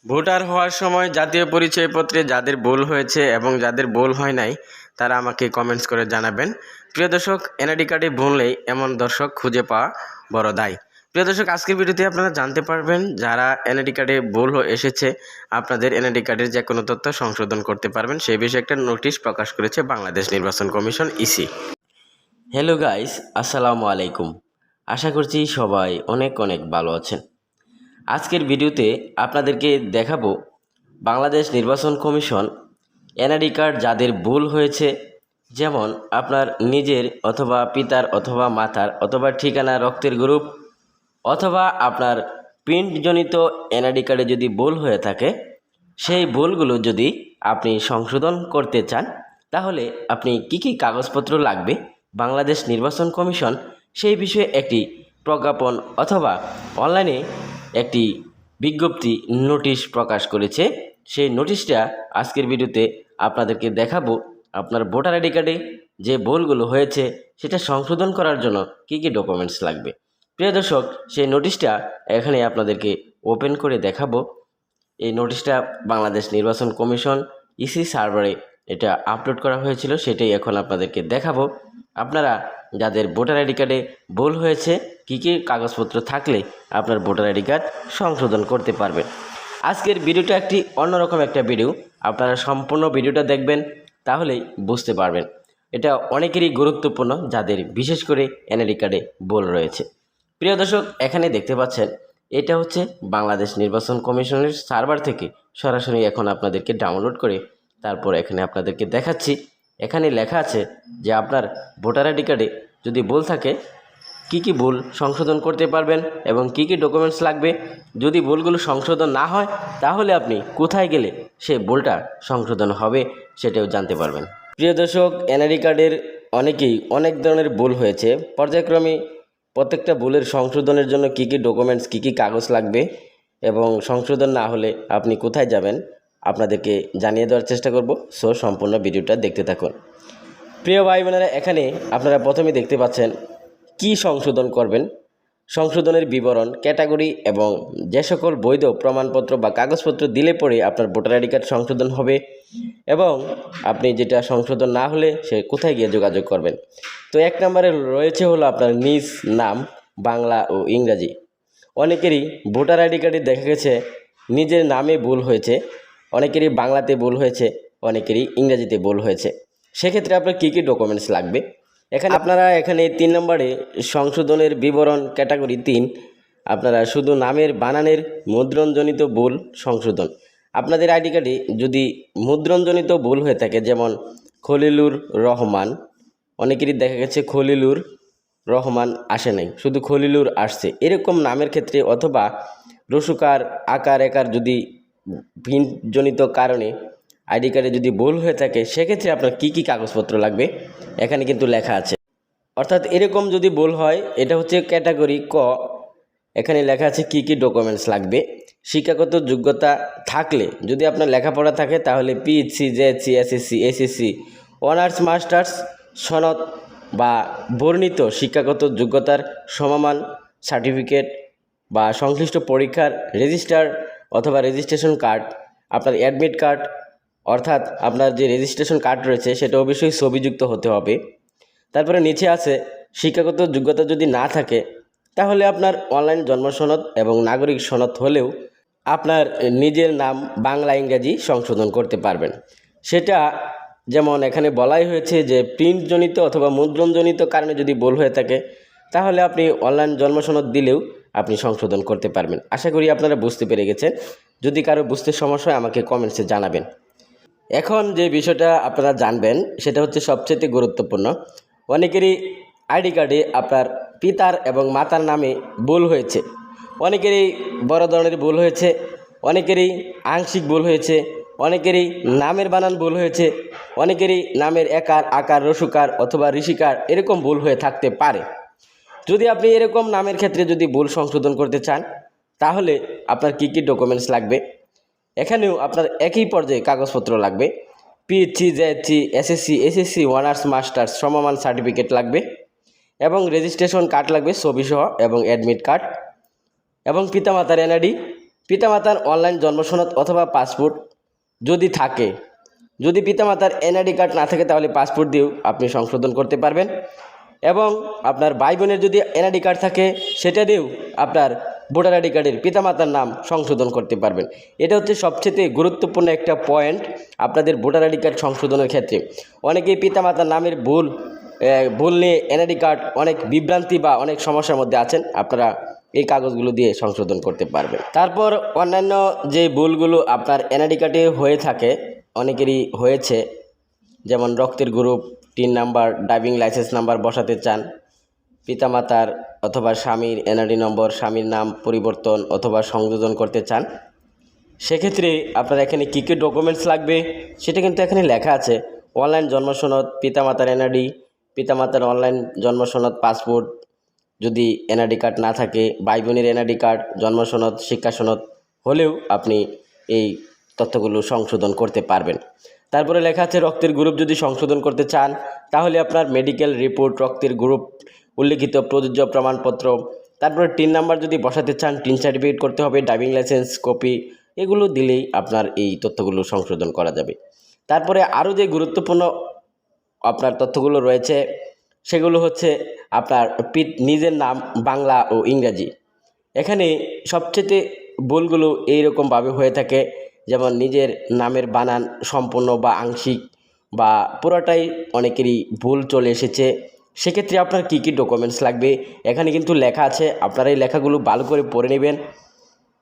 Voter হওয়ার সময় জাতীয় পরিচয়পত্রে যাদের ভুল হয়েছে এবং যাদের ভুল হয় নাই তারা আমাকে কমেন্টস করে জানাবেন। প্রিয় দর্শক, এনআইডি কার্ডে ভুললেই এমন দর্শক খুঁজে পাওয়া বড় দায়। প্রিয় দর্শক, আজকের ভিডিওতে আপনারা জানতে পারবেন যারা এনআইডি কার্ডে ভুল এসেছে আপনাদের এনআইডি কার্ডের যে কোনো তথ্য সংশোধন করতে পারবেন সেই বিষয়ে একটা নোটিশ প্রকাশ করেছে বাংলাদেশ নির্বাচন কমিশন ইসি। হ্যালো গাইস, আসসালামু আলাইকুম। আশা করছি সবাই অনেক অনেক ভালো আছেন। আজকের ভিডিওতে আপনাদেরকে দেখাবো বাংলাদেশ নির্বাচন কমিশন এনআইডি কার্ড যাদের ভুল হয়েছে, যেমন আপনার নিজের অথবা পিতার অথবা মাতার অথবা ঠিকানা, রক্তের গ্রুপ অথবা আপনার প্রিন্টজনিত এনআইডি কার্ডে যদি ভুল হয়ে থাকে, সেই ভুলগুলো যদি আপনি সংশোধন করতে চান তাহলে আপনি কি কি কাগজপত্র লাগবে বাংলাদেশ নির্বাচন কমিশন সেই বিষয়ে একটি প্রজ্ঞাপন অথবা অনলাইনে একটি বিজ্ঞপ্তি নোটিশ প্রকাশ করেছে। সেই নোটিশটা আজকের ভিডিওতে আপনাদেরকে দেখাবো। আপনার ভোটার আইডি কার্ডে যে ভুলগুলো হয়েছে সেটা সংশোধন করার জন্য কি কি ডকুমেন্টস লাগবে। প্রিয় দর্শক, সেই নোটিশটা এখানে আপনাদেরকে ওপেন করে দেখাবো। এই নোটিশটা বাংলাদেশ নির্বাচন কমিশন ইসি সার্ভারে এটা আপলোড করা হয়েছিল, সেটাই এখন আপনাদেরকে দেখাবো। আপনারা যাদের ভোটার আইডি কার্ডে ভুল হয়েছে কী কী কাগজপত্র থাকলে আপনার ভোটার আইডি কার্ড সংশোধন করতে পারবেন। আজকের ভিডিওটা একটি অন্যরকম একটা ভিডিও, আপনারা সম্পূর্ণ ভিডিওটা দেখবেন তাহলেই বুঝতে পারবেন। এটা অনেকেরই গুরুত্বপূর্ণ যাদের বিশেষ করে এনআইডি কার্ডে ভুল রয়েছে। প্রিয় দর্শক, এখানে দেখতে পাচ্ছেন এটা হচ্ছে বাংলাদেশ নির্বাচন কমিশনের সার্ভার থেকে সরাসরি এখন আপনাদেরকে ডাউনলোড করে তারপর এখানে আপনাদেরকে দেখাচ্ছি। এখানে লেখা আছে যে আপনার ভোটার আইডি কার্ডে যদি ভুল থাকে কি কি ভুল সংশোধন করতে পারবেন এবং কি কি ডকুমেন্টস লাগবে। যদি ভুলগুলো সংশোধন না হয় তাহলে আপনি কোথায় গেলে সে ভুলটা সংশোধন হবে সেটাও জানতে পারবেন। প্রিয় দর্শক, এনআইডি কার্ডের অনেকেই অনেক ধরনের ভুল হয়েছে। পর্যায়ক্রমে প্রত্যেকটা ভুলের সংশোধনের জন্য কি কি ডকুমেন্টস, কি কি কাগজ লাগবে এবং সংশোধন না হলে আপনি কোথায় যাবেন আপনাদেরকে জানিয়ে দেওয়ার চেষ্টা করব। সো সম্পূর্ণ ভিডিওটা দেখতে থাকুন। প্রিয় ভাই বোনেরা, এখানে আপনারা প্রথমে দেখতে পাচ্ছেন কি সংশোধন করবেন, সংশোধনের বিবরণ, ক্যাটাগরি এবং যে সকল বৈধ প্রমাণপত্র বা কাগজপত্র দিলে পরে আপনার ভোটার আইডি কার্ড সংশোধন হবে এবং আপনি যেটা সংশোধন না হলে সে কোথায় গিয়ে যোগাযোগ করবেন। তো এক নম্বরে রয়েছে হলো আপনার নিজ নাম বাংলা ও ইংরাজি। অনেকেরই ভোটার আইডি কার্ডে দেখা গেছে নিজের নামে ভুল হয়েছে, অনেকেরই বাংলাতে ভুল হয়েছে, অনেকেরই ইংরাজিতে ভুল হয়েছে। সেক্ষেত্রে আপনার কী কী ডকুমেন্টস লাগবে এখানে 3 নম্বরে সংশোধনের বিবরণ ক্যাটাগরি 3, আপনারা শুধু নামের বানানের মুদ্রণজনিত ভুল সংশোধন। আপনাদের আইডি কার্ডে যদি মুদ্রণজনিত ভুল হয়ে থাকে, যেমন খলিলুর রহমান, অনেকেরই দেখা গেছে খলিলুর রহমান আসে নাই, শুধু খলিলুর আসছে, এরকম নামের ক্ষেত্রে অথবা রসুকার আকার একার যদি প্রিন্টজনিত কারণে আইডি কার্ডে যদি ভুল হয়ে থাকে সেক্ষেত্রে আপনার কি কি কাগজপত্র লাগবে এখানে কিন্তু লেখা আছে। অর্থাৎ এরকম যদি ভুল হয়, এটা হচ্ছে ক্যাটাগরি ক, এখানে লেখা আছে কি কি ডকুমেন্টস লাগবে। শিক্ষাগত যোগ্যতা থাকলে, যদি আপনার লেখাপড়া থাকে তাহলে PHC, JSC, SSC, SSC, honours, masters, সনদ বা বর্ণিত শিক্ষাগত যোগ্যতার সমমান সার্টিফিকেট বা সংশ্লিষ্ট পরীক্ষার রেজিস্টার অথবা রেজিস্ট্রেশন কার্ড, আপনার অ্যাডমিট কার্ড, অর্থাৎ আপনার যে রেজিস্ট্রেশন কার্ড রয়েছে সেটা অবশ্যই ছবিযুক্ত হতে হবে। তারপরে নিচে আছে শিক্ষাগত যোগ্যতা যদি না থাকে তাহলে আপনার অনলাইন জন্ম সনদ এবং নাগরিক সনদ হলেও আপনার নিজের নাম বাংলা ইংরাজি সংশোধন করতে পারবেন। সেটা যেমন এখানে বলাই হয়েছে যে প্রিন্টজনিত অথবা মুদ্রণজনিত কারণে যদি ভুল হয়ে থাকে তাহলে আপনি অনলাইন জন্ম সনদ দিলেও আপনি সংশোধন করতে পারবেন। আশা করি আপনারা বুঝতে পেরে গেছেন। যদি কারো বুঝতে সমস্যা হয় আমাকে কমেন্টসে জানাবেন। এখন যে বিষয়টা আপনারা জানবেন সেটা হচ্ছে সবচেয়ে গুরুত্বপূর্ণ। অনেকেরই আইডি কার্ডে আপনার পিতার এবং মাতার নামে ভুল হয়েছে, অনেকেরই বড় ধরনের ভুল হয়েছে, অনেকেরই আংশিক ভুল হয়েছে, অনেকেরই নামের বানান ভুল হয়েছে, অনেকেরই নামের একার আকার রসুকার অথবা ঋষিকার এরকম ভুল হয়ে থাকতে পারে। যদি আপনি এরকম নামের ক্ষেত্রে যদি ভুল সংশোধন করতে চান তাহলে আপনার কী কী ডকুমেন্টস লাগবে, এখানেও আপনার একই পর্যায়ে কাগজপত্র লাগবে। PHC, JSC, SSC, SSC, honours, masters সমমান সার্টিফিকেট লাগবে এবং রেজিস্ট্রেশন কার্ড লাগবে ছবিসহ এবং অ্যাডমিট কার্ড এবং পিতামাতার এনআইডি পিতামাতার অনলাইন জন্মসনদ অথবা পাসপোর্ট যদি থাকে, যদি পিতামাতার এনআইডি কার্ড না থাকে তাহলে পাসপোর্ট দিয়েও আপনি সংশোধন করতে পারবেন। এবং আপনার ভাই বোনের যদি এনআইডি কার্ড থাকে সেটা দিয়েও আপনার ভোটার আইডি কার্ডের পিতামাতার নাম সংশোধন করতে পারবেন। এটা হচ্ছে সবচেয়ে গুরুত্বপূর্ণ একটা পয়েন্ট আপনাদের ভোটার আইডি কার্ড সংশোধনের ক্ষেত্রে। অনেকেই পিতামাতার নামের ভুল নিয়ে এনআইডি কার্ড অনেক বিভ্রান্তি বা অনেক সমস্যার মধ্যে আছেন, আপনারা এই কাগজগুলো দিয়ে সংশোধন করতে পারবেন। তারপর অন্যান্য যে ভুলগুলো আপনার এনআইডি কার্ডে হয়ে থাকে, অনেকেরই হয়েছে, যেমন রক্তের group, tin number, driving licence number বসাতে চান, পিতামাতার অথবা স্বামীর এনআইডি নম্বর, স্বামীর নাম পরিবর্তন অথবা সংযোজন করতে চান, সেক্ষেত্রে আপনার এখানে কী কী ডকুমেন্টস লাগবে সেটা কিন্তু এখানে লেখা আছে। অনলাইন জন্মসনদ, পিতামাতার এনআইডি, পিতামাতার অনলাইন জন্মসনদ, পাসপোর্ট যদি এনআইডি কার্ড না থাকে, ভাই বোনের এনআইডি কার্ড, জন্মসনদ, শিক্ষা সনদ হলেও আপনি এই তথ্যগুলো সংশোধন করতে পারবেন। তারপরে লেখা আছে রক্তের গ্রুপ যদি সংশোধন করতে চান তাহলে আপনার মেডিকেল রিপোর্ট, রক্তের গ্রুপ উল্লিখিত প্রযোজ্য প্রমাণপত্র, তারপরে টিন নাম্বার যদি বসাতে চান টিন সার্টিফিকেট করতে হবে, ড্রাইভিং লাইসেন্স কপি, এগুলো দিলেই আপনার এই তথ্যগুলো সংশোধন করা যাবে। তারপরে আরও যে গুরুত্বপূর্ণ আপনার তথ্যগুলো রয়েছে সেগুলো হচ্ছে আপনার নিজের নাম বাংলা ও ইংরাজি। এখানে সবচেয়ে ভুলগুলো এইরকমভাবে হয়ে থাকে, যেমন নিজের নামের বানান সম্পূর্ণ বা আংশিক বা পুরোটাই অনেকেরই ভুল চলে এসেছে। সেক্ষেত্রে আপনার কী কী ডকুমেন্টস লাগবে এখানে কিন্তু লেখা আছে, আপনারা এই লেখাগুলো ভালো করে পড়ে নেবেন।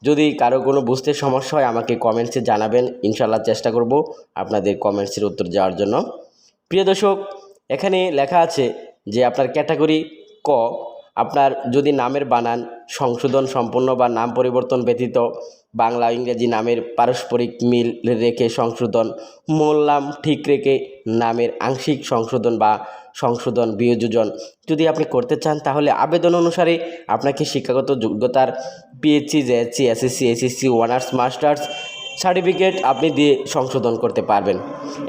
যদি কারো কোনো বুঝতে সমস্যা হয় আমাকে কমেন্টসে জানাবেন, ইনশাল্লাহ চেষ্টা করব আপনাদের কমেন্টসের উত্তর দেওয়ার জন্য। প্রিয় দর্শক, এখানে লেখা আছে যে আপনার ক্যাটাগরি ক, আপনার যদি নামের বানান সংশোধন সম্পূর্ণ বা নাম পরিবর্তন ব্যতীত বাংলা ইংরেজি নামের পারস্পরিক মিল রেখে সংশোধন, মূল নাম ঠিক রেখে নামের আংশিক সংশোধন বা সংশোধন বিয়োজন যদি আপনি করতে চান তাহলে আবেদন অনুসারে আপনাকে শিক্ষাগত যোগ্যতার PHC, JSC, SSC, SSC, honours, masters certificate আপনি দিয়ে সংশোধন করতে পারবেন।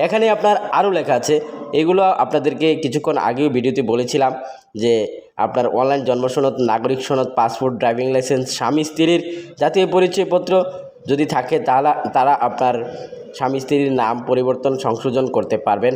এখানে আপনার আরও লেখা আছে, এগুলো আপনাদেরকে কিছুক্ষণ আগেও ভিডিওতে বলেছিলাম যে আপনার অনলাইন জন্মসনদ, নাগরিক সনদ, পাসপোর্ট, ড্রাইভিং লাইসেন্স, স্বামী স্ত্রীর জাতীয় পরিচয়পত্র যদি থাকে তারা আপনার স্বামী স্ত্রীর নাম পরিবর্তন সংশোধন করতে পারবেন।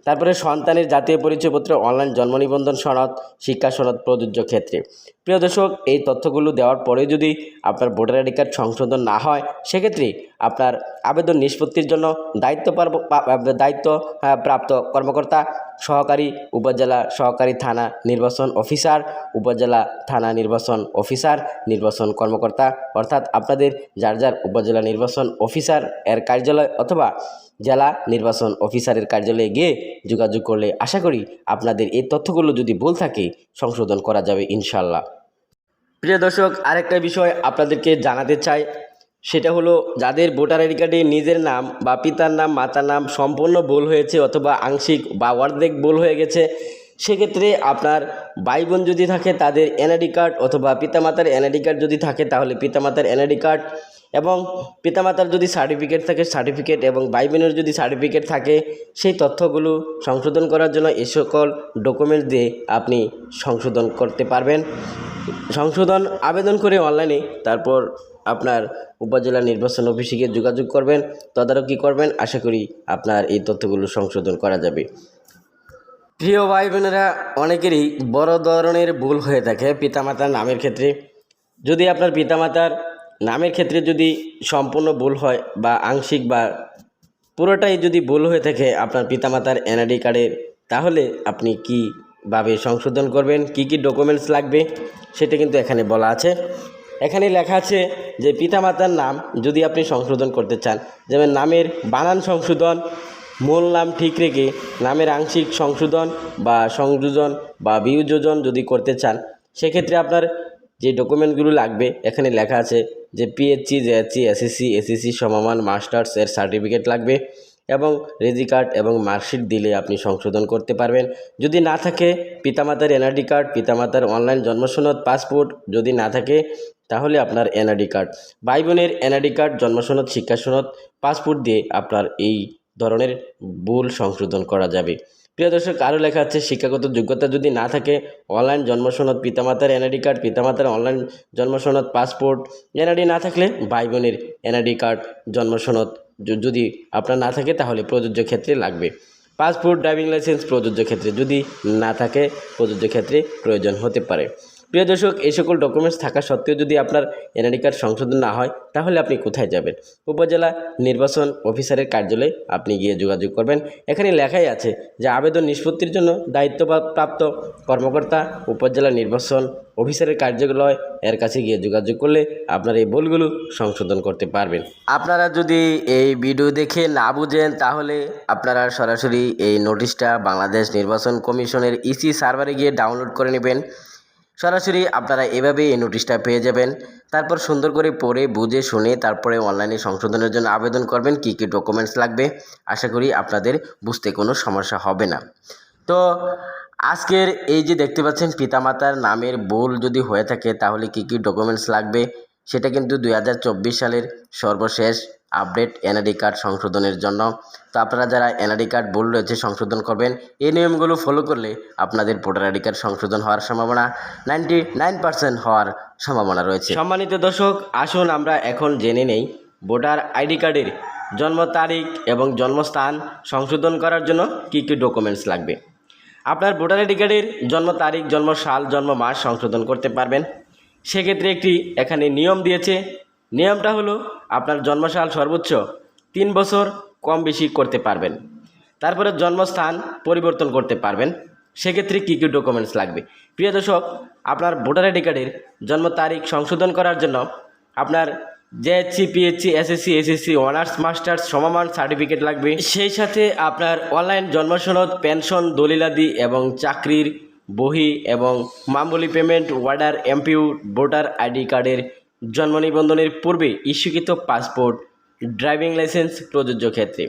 তারপরে সন্তানের জাতীয় পরিচয়পত্র, অনলাইন জন্ম নিবন্ধন সনদ, শিক্ষা সনদ প্রযোজ্য ক্ষেত্রে। প্রিয় দর্শক, এই তথ্যগুলো দেওয়ার পরে যদি আপনার ভোটার আইডি কার্ড সংশোধন না হয় সেক্ষেত্রে আপনার আবেদন নিষ্পত্তির জন্য দায়িত্বপ্রাপ্ত কর্মকর্তা, সহকারী উপজেলা সহকারী থানা নির্বাচন অফিসার, উপজেলা থানা নির্বাচন অফিসার, নির্বাচন কর্মকর্তা অর্থাৎ আপনাদের যার যার উপজেলা নির্বাচন অফিসার এর কার্যালয় অথবা জেলা নির্বাচন অফিসারের কার্যালয়ে গিয়ে যোগাযোগ করলে আশা করি আপনাদের এই তথ্যগুলো যদি ভুল থাকে সংশোধন করা যাবে ইনশাল্লাহ। প্রিয় দর্শক, আরেকটা বিষয় আপনাদেরকে জানাতে চাই, সেটা হলো যাদের ভোটার আইডি কার্ডে নিজের নাম বা পিতার নাম, মাতার নাম সম্পূর্ণ ভুল হয়েছে অথবা আংশিক বা অর্ধেক ভুল হয়ে গেছে, সেক্ষেত্রে আপনার ভাই বোন যদি থাকে তাদের এনআইডি কার্ড অথবা পিতামাতার এনআইডি কার্ড যদি থাকে তাহলে পিতামাতার এনআইডি কার্ড এবং পিতামাতার যদি সার্টিফিকেট থাকে সার্টিফিকেট এবং ভাই বোনের যদি সার্টিফিকেট থাকে সেই তথ্যগুলো সংশোধন করার জন্য এই সকল ডকুমেন্টস দিয়ে আপনি সংশোধন করতে পারবেন। সংশোধন আবেদন করে অনলাইনে তারপর আপনার উপজেলা নির্বাচন অফিসে গিয়ে যোগাযোগ করবেন, তদারকি করবেন, আশা করি আপনার এই তথ্যগুলো সংশোধন করা যাবে। প্রিয় ভাই বোনেরা, অনেকেরই বড় ধরনের ভুল হয়ে থাকে পিতামাতার নামের ক্ষেত্রে। যদি আপনার পিতামাতার নামের ক্ষেত্রে যদি সম্পূর্ণ ভুল হয় বা আংশিক বা পুরোটাই যদি ভুল হয়ে থাকে আপনার পিতামাতার এনআইডি কার্ডের, তাহলে আপনি কীভাবে সংশোধন করবেন, কি কি ডকুমেন্টস লাগবে সেটা কিন্তু এখানে বলা আছে। এখানে লেখা আছে যে পিতামাতার নাম যদি আপনি সংশোধন করতে চান, যেমন নামের বানান সংশোধন, মূল নাম ঠিক রেখে নামের আংশিক সংশোধন বা সংযোজন বা বিয়োজন যদি করতে চান, সেক্ষেত্রে আপনার যে ডকুমেন্টগুলো লাগবে এখানে লেখা আছে যে পিএইচসি, জেএসসি, এসএসসি, এসএসসি সমমান মাস্টার্স এর সার্টিফিকেট লাগবে এবং রেজি কার্ড এবং মার্কশিট দিলে আপনি সংশোধন করতে পারবেন। যদি না থাকে পিতামাতার এনআইডি কার্ড, পিতামাতার অনলাইন জন্মসনদ, পাসপোর্ট যদি না থাকে তাহলে আপনার এনআইডি কার্ড, ভাই বোনের এনআইডি কার্ড, জন্মসনদ, শিক্ষা সনদ, পাসপোর্ট দিয়ে আপনার এই ধরনের ভুল সংশোধন করা যাবে। প্রিয় দর্শক, আরও লেখা আছে শিক্ষাগত যোগ্যতা যদি না থাকে অনলাইন জন্ম সনদ, পিতামাতার এনআইডি কার্ড, পিতামাতার অনলাইন জন্ম সনদ, পাসপোর্ট, এনআইডি না থাকলে ভাই বোনের এনআইডি কার্ড, জন্ম সনদ যদি আপনার না থাকে তাহলে প্রযোজ্য ক্ষেত্রে লাগবে। পাসপোর্ট, ড্রাইভিং লাইসেন্স প্রযোজ্য ক্ষেত্রে, যদি না থাকে প্রযোজ্য ক্ষেত্রে প্রয়োজন হতে পারে। প্রিয় দর্শক, এই সকল ডকুমেন্টস থাকা সত্ত্বেও যদি আপনার এনআইডি কার্ড সংশোধন না হয় তাহলে আপনি কোথায় যাবেন? উপজেলা নির্বাচন অফিসারের কার্যালয়ে আপনি গিয়ে যোগাযোগ করবেন। এখানে লেখাই আছে যে আবেদন নিষ্পত্তির জন্য দায়িত্বপ্রাপ্ত কর্মকর্তা উপজেলা নির্বাচন অফিসারের কার্যালয় এর কাছে গিয়ে যোগাযোগ করলে আপনার এই ভুলগুলো সংশোধন করতে পারবেন। আপনারা যদি এই ভিডিও দেখে না বুঝেন তাহলে আপনারা সরাসরি এই নোটিশটা বাংলাদেশ নির্বাচন কমিশনের ইসি সার্ভারে গিয়ে ডাউনলোড করে নেবেন। সরাসরি আপনারা এভাবে এই নোটিশটা পেয়ে যাবেন। তারপর সুন্দর করে পড়ে বুঝে শুনে তারপরে অনলাইনে সংশোধনের জন্য আবেদন করবেন। কী কী ডকুমেন্টস লাগবে আশা করি আপনাদের বুঝতে কোনো সমস্যা হবে না। তো আজকের এই যে দেখতে পাচ্ছেন পিতামাতার নামের ভুল যদি হয়ে থাকে তাহলে কী কী ডকুমেন্টস লাগবে সেটা কিন্তু 2024 সালের সর্বশেষ আপডেট এনআইডি কার্ড সংশোধনের জন্য। তো আপনারা যারা এনআইডি কার্ড ভুল রয়েছে সংশোধন করবেন, এই নিয়মগুলো ফলো করলে আপনাদের ভোটার আইডি কার্ড সংশোধন হওয়ার সম্ভাবনা 99% হওয়ার সম্ভাবনা রয়েছে। সম্মানিত দর্শক, আসুন আমরা এখন জেনে নেই ভোটার আইডি কার্ডের জন্ম তারিখ এবং জন্মস্থান সংশোধন করার জন্য কী কী ডকুমেন্টস লাগবে। আপনার ভোটার আইডি কার্ডের জন্ম তারিখ, জন্ম সাল, জন্ম মাস সংশোধন করতে পারবেন। সেক্ষেত্রে একটি এখানে নিয়ম দিয়েছে। নিয়মটা হলো আপনার জন্মসাল সর্বোচ্চ 3 বছর কম বেশি করতে পারবেন। তারপরে জন্মস্থান পরিবর্তন করতে পারবেন। সেক্ষেত্রে কী কী ডকুমেন্টস লাগবে? প্রিয় দর্শক, আপনার ভোটার আইডি কার্ডের জন্ম তারিখ সংশোধন করার জন্য আপনার JSC, PHC, SSC, SSC, honours, masters সমমান সার্টিফিকেট লাগবে। সেই সাথে আপনার অনলাইন জন্ম সনদ, পেনশন, দলিলাদি এবং চাকরির বহি এবং মামুলি পেমেন্ট অর্ডার, এমপিউ, ভোটার আইডি কার্ডের জন্ম নিবন্ধনের পূর্বে ইস্যুকৃত পাসপোর্ট, ড্রাইভিং লাইসেন্স প্রযোজ্য ক্ষেত্রে।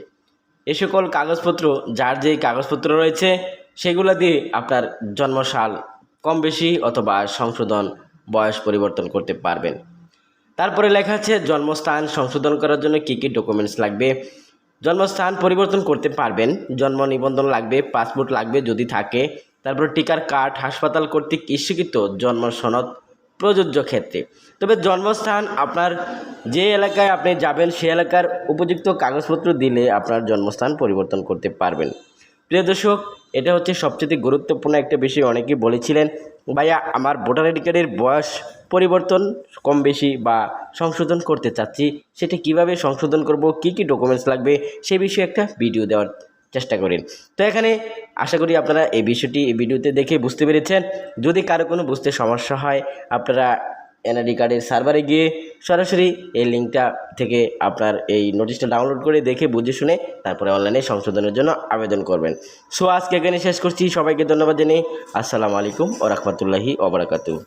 এ সকল কাগজপত্র যার যেই কাগজপত্র রয়েছে সেগুলো দিয়ে আপনার জন্মসাল কম বেশি অথবা সংশোধন, বয়স পরিবর্তন করতে পারবেন। তারপরে লেখা আছে জন্মস্থান সংশোধন করার জন্য কী কী ডকুমেন্টস লাগবে। জন্মস্থান পরিবর্তন করতে পারবেন, জন্ম নিবন্ধন লাগবে, পাসপোর্ট লাগবে যদি থাকে, তারপর টিকার কার্ড, হাসপাতাল কর্তৃক ইস্যুকৃত জন্ম সনদ প্রযোজ্য ক্ষেত্রে। তবে জন্মস্থান আপনার যে এলাকায় আপনি যাবেন সে এলাকার উপযুক্ত কাগজপত্র দিলে আপনার জন্মস্থান পরিবর্তন করতে পারবেন। প্রিয় দর্শক, এটা হচ্ছে সবচেয়ে গুরুত্বপূর্ণ একটা বিষয়। অনেকেই বলেছিলেন ভাইয়া আমার ভোটার আইডি কার্ডের বয়স পরিবর্তন কম বেশি বা সংশোধন করতে চাচ্ছি, সেটা কিভাবে সংশোধন করব, কি কি ডকুমেন্টস লাগবে সে বিষয়ে একটা ভিডিও দেওয়ার চেষ্টা করেন। তো এখানে আশা করি আপনারা এই বিষয়টি এই ভিডিওতে দেখে বুঝতে পেরেছেন। যদি কারো কোনো বুঝতে সমস্যা হয় আপনারা এনআইডি কার্ডের সার্ভারে গিয়ে সরাসরি এই লিঙ্কটা থেকে আপনার এই নোটিশটা ডাউনলোড করে দেখে বুঝে শুনে তারপরে অনলাইনে সংশোধনের জন্য আবেদন করবেন। সো আজকে এখানে শেষ করছি। সবাইকে ধন্যবাদ জানিয়ে আসসালামু আলাইকুম ওয়া রাহমাতুল্লাহি ওয়া বারাকাতুহু।